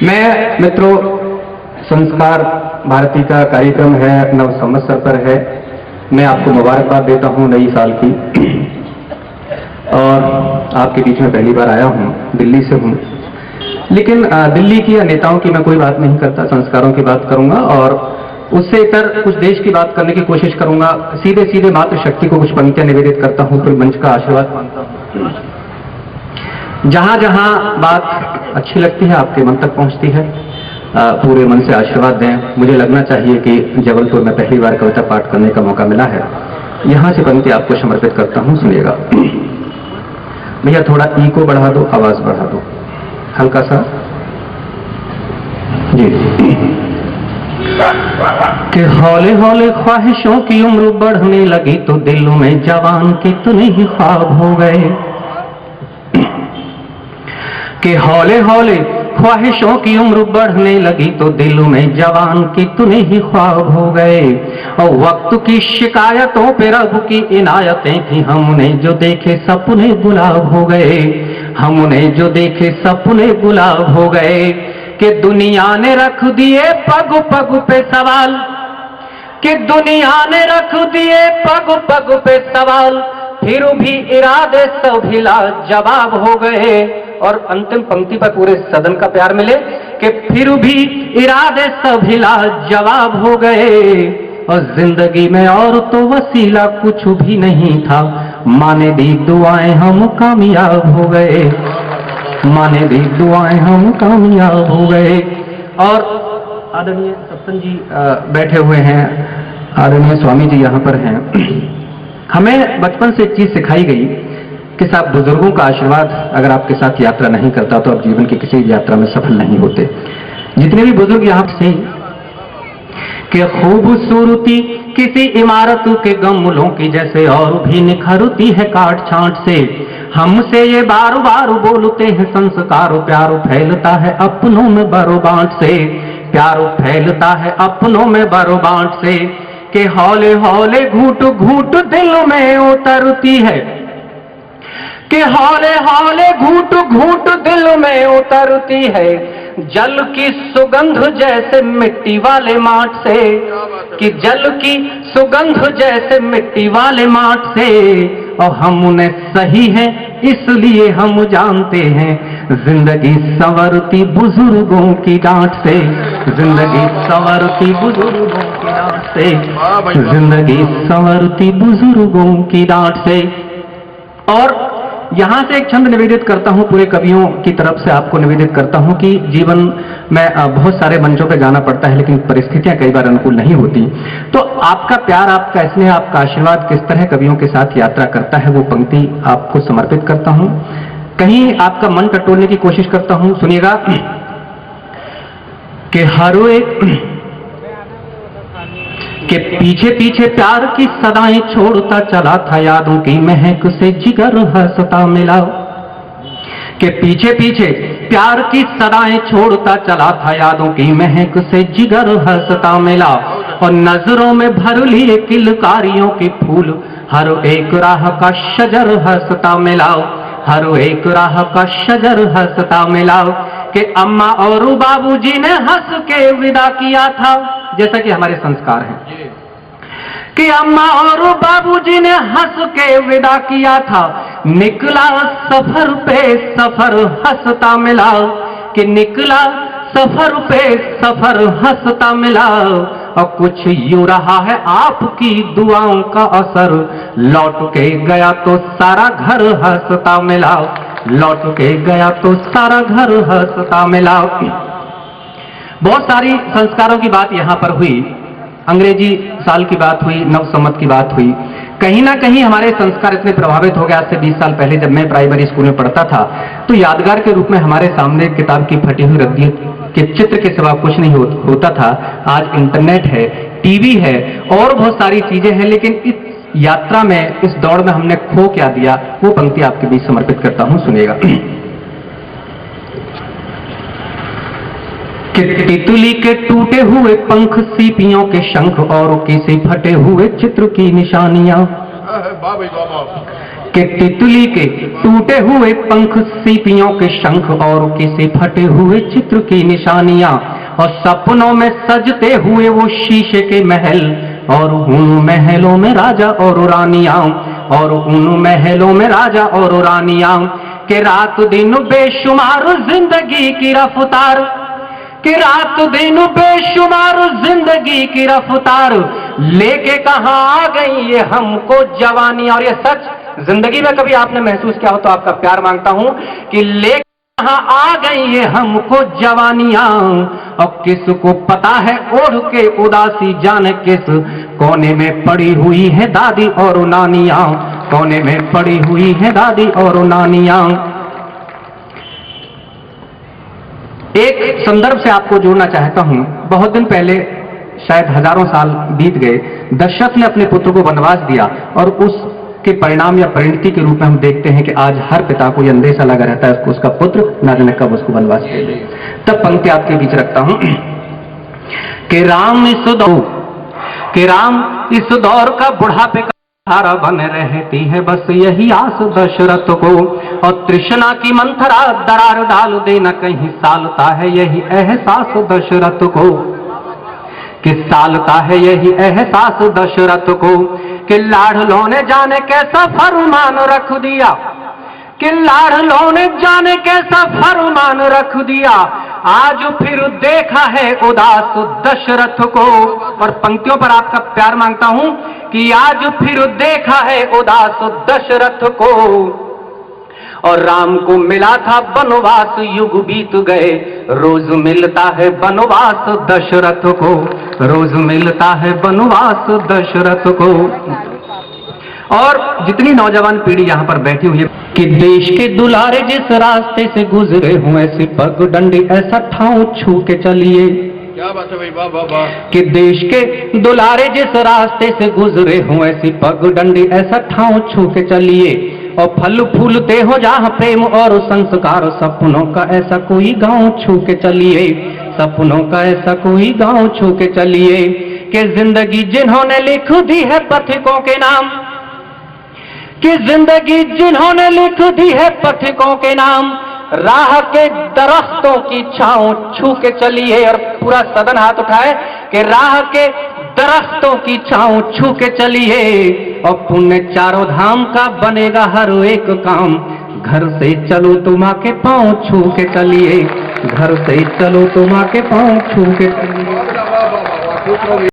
मैं मित्रों, संस्कार भारती का कार्यक्रम है, नव संवत्सर पर है। मैं आपको मुबारकबाद देता हूं नई साल की। और आपके बीच में पहली बार आया हूं, दिल्ली से हूं, लेकिन दिल्ली की या नेताओं की मैं कोई बात नहीं करता, संस्कारों की बात करूंगा और उससे इतर कुछ देश की बात करने की कोशिश करूंगा। सीधे सीधे मातृशक्ति को कुछ पंक्तियां निवेदित करता हूं, फिर मंच का आशीर्वाद मांगता हूं। जहां जहां बात अच्छी लगती है, आपके मन तक पहुंचती है, पूरे मन से आशीर्वाद दें। मुझे लगना चाहिए कि जबलपुर में पहली बार कविता पाठ करने का मौका मिला है। यहां से पंक्ति आपको समर्पित करता हूं, सुनिएगा। भैया थोड़ा ई को बढ़ा दो, आवाज बढ़ा दो हल्का सा जी। कि हौले हौले ख्वाहिशों की उम्र बढ़ने लगी तो दिलों में जवान कितने ही ख्वाब हो गए। कि हौले हौले ख्वाहिशों की उम्र बढ़ने लगी तो दिलों में जवान कितने ही ख्वाब हो गए। और वक्त की शिकायतों पे रब की इनायतें थी, हमने जो देखे सपने गुलाब हो गए। हमने जो देखे सपने गुलाब हो गए। कि दुनिया ने रख दिए पग पग पे सवाल, कि दुनिया ने रख दिए पग पग पे सवाल, फिर भी इरादे सभी लाजवाब हो गए। और अंतिम पंक्ति पर पूरे सदन का प्यार मिले कि फिर भी इरादे सभी लाजवाब हो गए। और जिंदगी में और तो वसीला कुछ भी नहीं था, माने दी दुआएं हम कामयाब हो गए। माने दी दुआएं हम कामयाब हो गए। और आदरणीय सत्संग जी बैठे हुए हैं, आदरणीय स्वामी जी यहाँ पर हैं। हमें बचपन से एक चीज सिखाई गई कि साहब, बुजुर्गों का आशीर्वाद अगर आपके साथ यात्रा नहीं करता तो आप जीवन की किसी यात्रा में सफल नहीं होते। जितने भी बुजुर्ग यहाँ से कि खूबसूरती किसी इमारत के गमलों की जैसे और भी निखरती है काट छांट से, हमसे ये बार बार बोलते हैं संस्कार, प्यार फैलता है अपनों में बरो बांट से। प्यार फैलता है अपनों में बरो बांट से। कि हौले हौले घूट घूट दिल में उतरती है, कि हौले हौले घूट घूट दिल में उतरती है, जल की सुगंध जैसे मिट्टी वाले माट से। कि जल की सुगंध जैसे मिट्टी वाले माट से। और हम उन्हें सही है इसलिए हम जानते हैं, जिंदगी संवरती बुजुर्गों की डांट से। जिंदगी संवरती बुजुर्गों की डांट से। जिंदगी संवरती बुजुर्गों की डांट से। और यहां से एक छंद निवेदित करता हूं, पूरे कवियों की तरफ से आपको निवेदित करता हूं कि जीवन में बहुत सारे मंचों पे गाना पड़ता है, लेकिन परिस्थितियां कई बार अनुकूल नहीं होती। तो आपका प्यार, आपका स्नेह, आपका आशीर्वाद किस तरह कवियों के साथ यात्रा करता है, वो पंक्ति आपको समर्पित करता हूं। कहीं आपका मन टटोलने की कोशिश करता हूं, सुनिएगा। कि हर एक के पीछे पीछे प्यार की सदाएं छोड़ता चला था, यादों की महक से जिगर हंसता मिला। के पीछे पीछे प्यार की सदाएं छोड़ता चला था, यादों की महक से जिगर हंसता मिला। और नजरों में भर लिए किलकारियों के फूल, हर एक राह का शजर हंसता मिला। हर एक राह का शजर हंसता मिला। कि अम्मा और बाबूजी ने हंस के विदा किया था, जैसा कि हमारे संस्कार हैं। कि अम्मा और बाबूजी ने हंस के विदा किया था, निकला सफर पे सफर हंसता मिला। कि निकला सफर पे सफर हंसता मिला। और कुछ यूं रहा है आपकी दुआओं का असर, लौट के गया तो सारा घर हंसता मिला। लौट के गया तो सारा घर हंसता मिला। बहुत सारी संस्कारों की बात यहां पर हुई, अंग्रेजी साल की बात हुई, नव संवत की बात हुई। कहीं ना कहीं हमारे संस्कार इतने प्रभावित हो गए। आज से 20 साल पहले जब मैं प्राइमरी स्कूल में पढ़ता था तो यादगार के रूप में हमारे सामने किताब की फटी हुई रद्दी के चित्र के सिवा कुछ नहीं होता था। आज इंटरनेट है, टीवी है और बहुत सारी चीजें हैं, लेकिन इस यात्रा में, इस दौड़ में हमने खो क्या दिया, वो पंक्ति आपके बीच समर्पित करता हूं, सुनिएगा। कि तितली के टूटे हुए पंख, सीपियों के शंख और किसी फटे हुए चित्र की निशानियां। कि तितली के टूटे हुए पंख, सीपियों के शंख और किसी फटे हुए चित्र की निशानियां, और सपनों में सजते हुए वो शीशे के महल, और उन महलों में राजा और रानियां, और उन महलों में राजा और रानियां, कि रात दिन बेशुमार जिंदगी की रफ्तार, कि रात दिन बेशुमार जिंदगी की रफ्तार, लेके कहां आ गई ये हमको जवानी। और ये सच जिंदगी में कभी आपने महसूस किया हो तो आपका प्यार मांगता हूं कि लेके कहां आ गई ये हमको जवानियां। और किसको पता है ओढ़ के उदासी जाने किस कोने में पड़ी हुई है दादी और नानियां, कोने में पड़ी हुई है दादी और नानियां। एक संदर्भ से आपको जोड़ना चाहता हूं। बहुत दिन पहले, शायद हजारों साल बीत गए, दशरथ ने अपने पुत्र को वनवास दिया, और उसके परिणाम या परिणति के रूप में हम देखते हैं कि आज हर पिता को यह अंदेशा लगा रहता है उसका पुत्र न जाने कब उसको वनवास दे दे। तब पंक्ति आपके बीच रखता हूं कि राम इस दौर का बुढ़ापे का धारा बने रहती है बस यही आस दशरथ को, और तृष्णा की मंथरा दरार डाल देना कहीं सालता है यही एहसास दशरथ को, कि सालता है यही एहसास दशरथ को, कि लाडलों ने जाने कैसा फरमान रख दिया, कि लाडलों ने जाने कैसा फरमान रख दिया, आज फिर देखा है उदास दशरथ को। और पंक्तियों पर आपका प्यार मांगता हूं कि आज फिर देखा है उदास दशरथ को, और राम को मिला था वनवास युग बीत गए, रोज मिलता है वनवास दशरथ को, रोज मिलता है वनवास दशरथ को। और जितनी नौजवान पीढ़ी यहाँ पर बैठी हुई है कि देश के दुलारे जिस रास्ते से गुजरे हों ऐसी पगडंडी ऐसा ठाव छू के चलिए, क्या बात है भाई, वाह वाह वाह। कि देश के दुलारे जिस रास्ते से गुजरे हों ऐसी पगडंडी ऐसा ठाव छू के चलिए, और फल फूलते हो जहाँ प्रेम और संस्कार, सपनों का ऐसा कोई गांव छू के चलिए, सपनों का ऐसा कोई गांव छू के चलिए, कि जिंदगी जिन्होंने लिख दी है पथिकों के नाम, कि जिंदगी जिन्होंने लिख दी है पथिकों के नाम, राह के दरख्तों की छांव छू के चलिए। और पूरा सदन हाथ उठाए कि राह के दरख्तों की छांव छू के चलिए, और पुण्य चारों धाम का बनेगा हर एक काम, घर से चलो तुम आके पांव छू के चलिए, घर से चलो तुम आके पांव छू के चलिए।